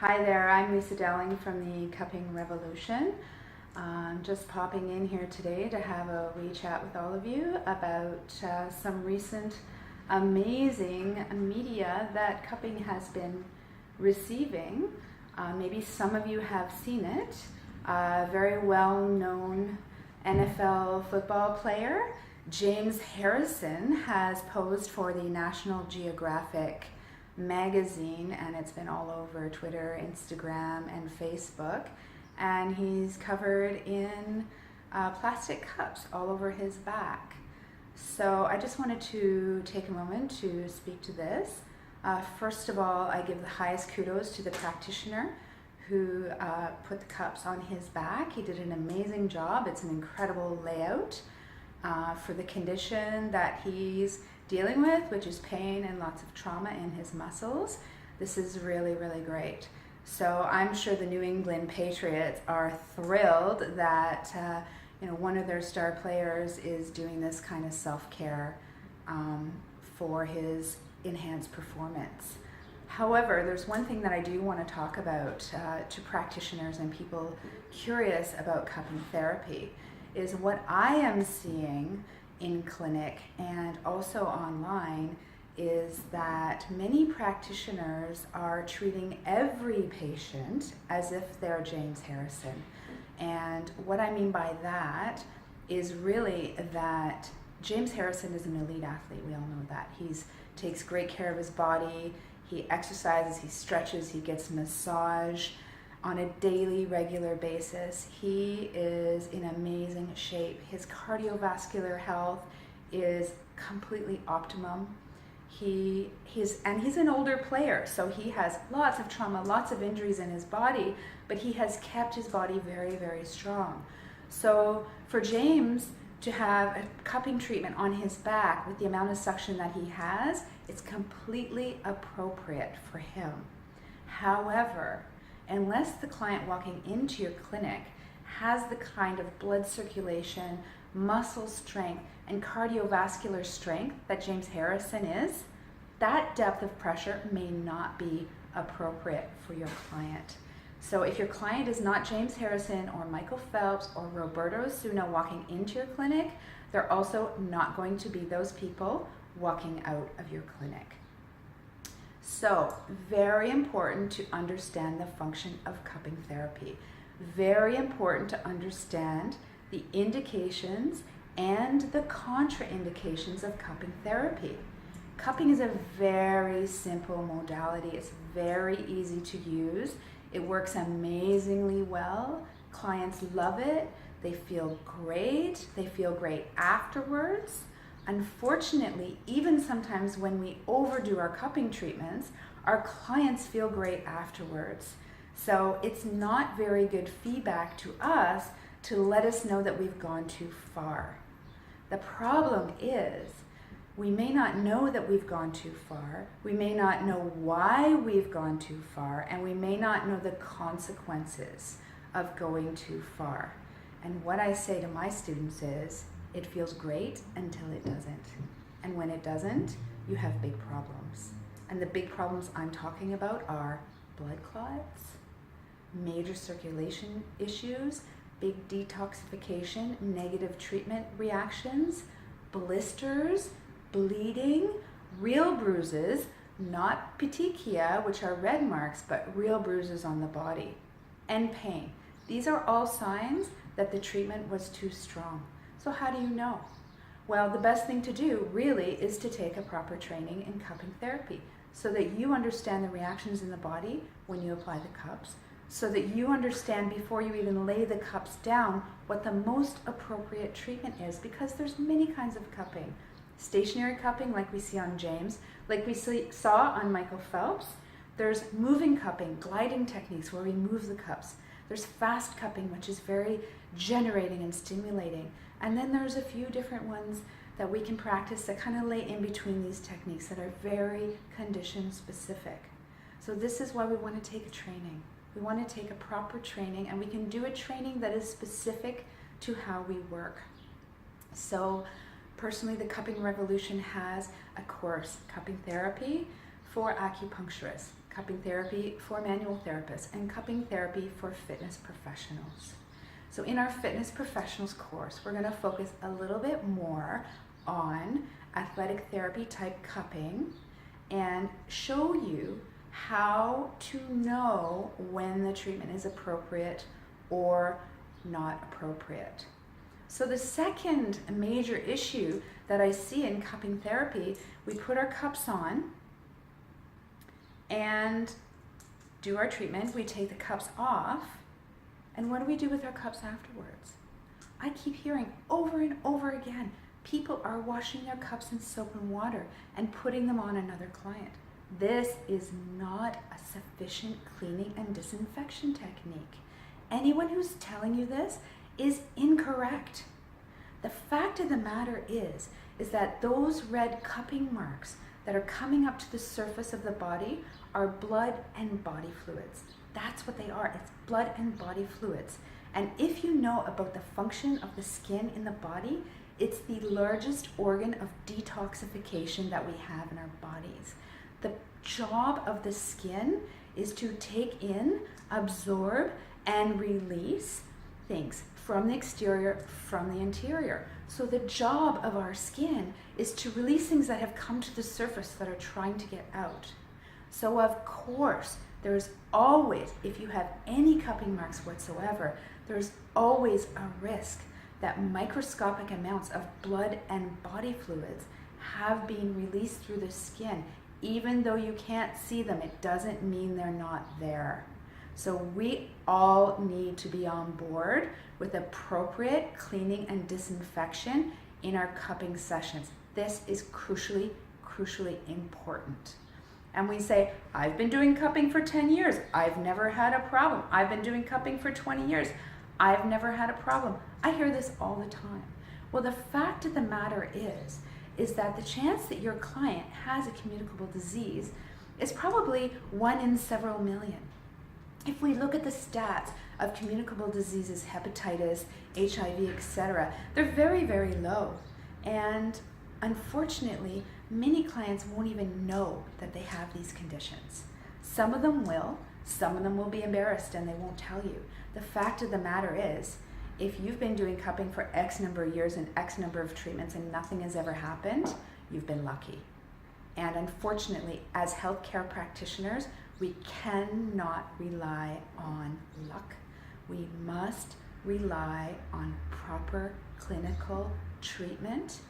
Hi there, I'm Lisa Dowling from the Cupping Revolution. Just popping in here today to have a wee chat with all of you about some recent amazing media that cupping has been receiving. Maybe some of you have seen it. A very well-known NFL football player, James Harrison, has posed for the National Geographic magazine, and it's been all over Twitter, Instagram, and Facebook, and he's covered in plastic cups all over his back. So I just wanted to take a moment to speak to this. First of all, I give the highest kudos to the practitioner who put the cups on his back. He did an amazing job. It's an incredible layout for the condition that he's dealing with, which is pain and lots of trauma in his muscles. This is really, really great. So I'm sure the New England Patriots are thrilled that one of their star players is doing this kind of self-care for his enhanced performance. However, there's one thing that I do want to talk about to practitioners and people curious about cupping therapy is what I am seeing in clinic and also online is that many practitioners are treating every patient as if they're James Harrison. And what I mean by that is really that James Harrison is an elite athlete. We all know that. He takes great care of his body. He exercises, he stretches, he gets massage on a daily, regular basis. He is in amazing shape. His cardiovascular health is completely optimum. He's an older player, so he has lots of trauma, lots of injuries in his body, but he has kept his body very, very strong. So for James to have a cupping treatment on his back with the amount of suction that he has, it's completely appropriate for him. However, unless the client walking into your clinic has the kind of blood circulation, muscle strength, and cardiovascular strength that James Harrison is, that depth of pressure may not be appropriate for your client. So if your client is not James Harrison or Michael Phelps or Roberto Osuna walking into your clinic, they're also not going to be those people walking out of your clinic. So, very important to understand the function of cupping therapy. Very important to understand the indications and the contraindications of cupping therapy. Cupping is a very simple modality. It's very easy to use. It works amazingly well. Clients love it. They feel great. They feel great afterwards. Unfortunately, even sometimes when we overdo our cupping treatments, our clients feel great afterwards. So it's not very good feedback to us to let us know that we've gone too far. The problem is we may not know that we've gone too far, we may not know why we've gone too far, and we may not know the consequences of going too far. And what I say to my students is, it feels great until it doesn't. And when it doesn't, you have big problems. And the big problems I'm talking about are blood clots, major circulation issues, big detoxification, negative treatment reactions, blisters, bleeding, real bruises, not petechia, which are red marks, but real bruises on the body, and pain. These are all signs that the treatment was too strong. So how do you know? Well, the best thing to do really is to take a proper training in cupping therapy so that you understand the reactions in the body when you apply the cups, so that you understand before you even lay the cups down what the most appropriate treatment is, because there's many kinds of cupping. Stationary cupping like we see on James, like we saw on Michael Phelps. There's moving cupping, gliding techniques where we move the cups. There's fast cupping, which is very generating and stimulating. And then there's a few different ones that we can practice that kind of lay in between these techniques that are very condition specific. So this is why we want to take a training. We want to take a proper training, and we can do a training that is specific to how we work. So personally, the Cupping Revolution has a course, Cupping Therapy for Acupuncturists, cupping therapy for manual therapists, and cupping therapy for fitness professionals. So in our fitness professionals course, we're going to focus a little bit more on athletic therapy type cupping and show you how to know when the treatment is appropriate or not appropriate. So the second major issue that I see in cupping therapy, we put our cups on and do our treatment. We take the cups off, and what do we do with our cups afterwards? I keep hearing over and over again, people are washing their cups in soap and water and putting them on another client. This is not a sufficient cleaning and disinfection technique. Anyone who's telling you this is incorrect. The fact of the matter is that those red cupping marks that are coming up to the surface of the body are blood and body fluids. That's what they are. It's blood and body fluids. And if you know about the function of the skin in the body, it's the largest organ of detoxification that we have in our bodies. The job of the skin is to take in, absorb, and release things from the exterior, from the interior. So the job of our skin is to release things that have come to the surface that are trying to get out. So of course, there's always, if you have any cupping marks whatsoever, there's always a risk that microscopic amounts of blood and body fluids have been released through the skin. Even though you can't see them, it doesn't mean they're not there. So we all need to be on board with appropriate cleaning and disinfection in our cupping sessions. This is crucially important. And we say, I've been doing cupping for 10 years. I've never had a problem. I've been doing cupping for 20 years. I've never had a problem. I hear this all the time. Well, the fact of the matter is that the chance that your client has a communicable disease is probably 1 in several million. If we look at the stats of communicable diseases, hepatitis, HIV, etc., they're very low. And unfortunately, many clients won't even know that they have these conditions. Some of them will be embarrassed and they won't tell you. The fact of the matter is, if you've been doing cupping for X number of years and X number of treatments and nothing has ever happened, you've been lucky. And unfortunately, as healthcare practitioners, we cannot rely on luck. We must rely on proper clinical treatment,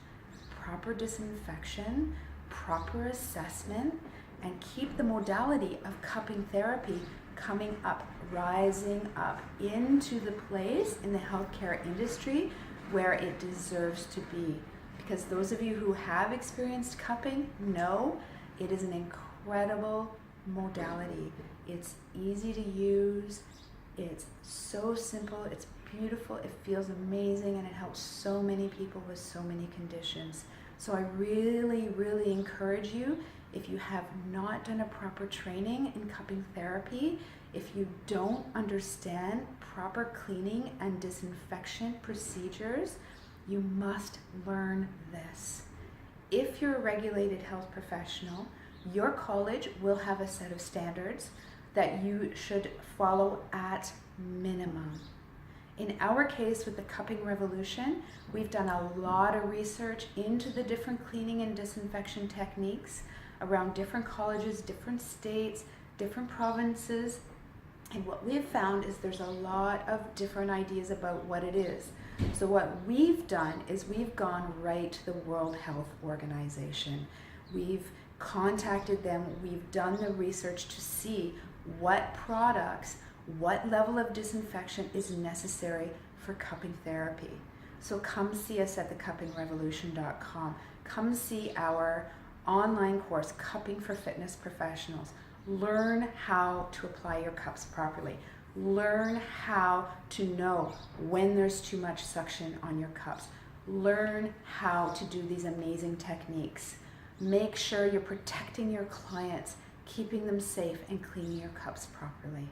proper disinfection, proper assessment, and keep the modality of cupping therapy coming up, rising up into the place in the healthcare industry where it deserves to be. Because those of you who have experienced cupping know it is an incredible modality. It's easy to use, it's so simple, it's beautiful, it feels amazing, and it helps so many people with so many conditions. So I really encourage you, if you have not done a proper training in cupping therapy, if you don't understand proper cleaning and disinfection procedures, you must learn this. If you're a regulated health professional, your college will have a set of standards that you should follow at minimum. In our case with the Cupping Revolution, we've done a lot of research into the different cleaning and disinfection techniques around different colleges, different states, different provinces. And what we've found is there's a lot of different ideas about what it is. So what we've done is we've gone right to the World Health Organization. We've contacted them, we've done the research to see what products, what level of disinfection is necessary for cupping therapy. So come see us at thecuppingrevolution.com. Come see our online course, Cupping for Fitness Professionals. Learn how to apply your cups properly. Learn how to know when there's too much suction on your cups. Learn how to do these amazing techniques. Make sure you're protecting your clients, keeping them safe, and cleaning your cups properly.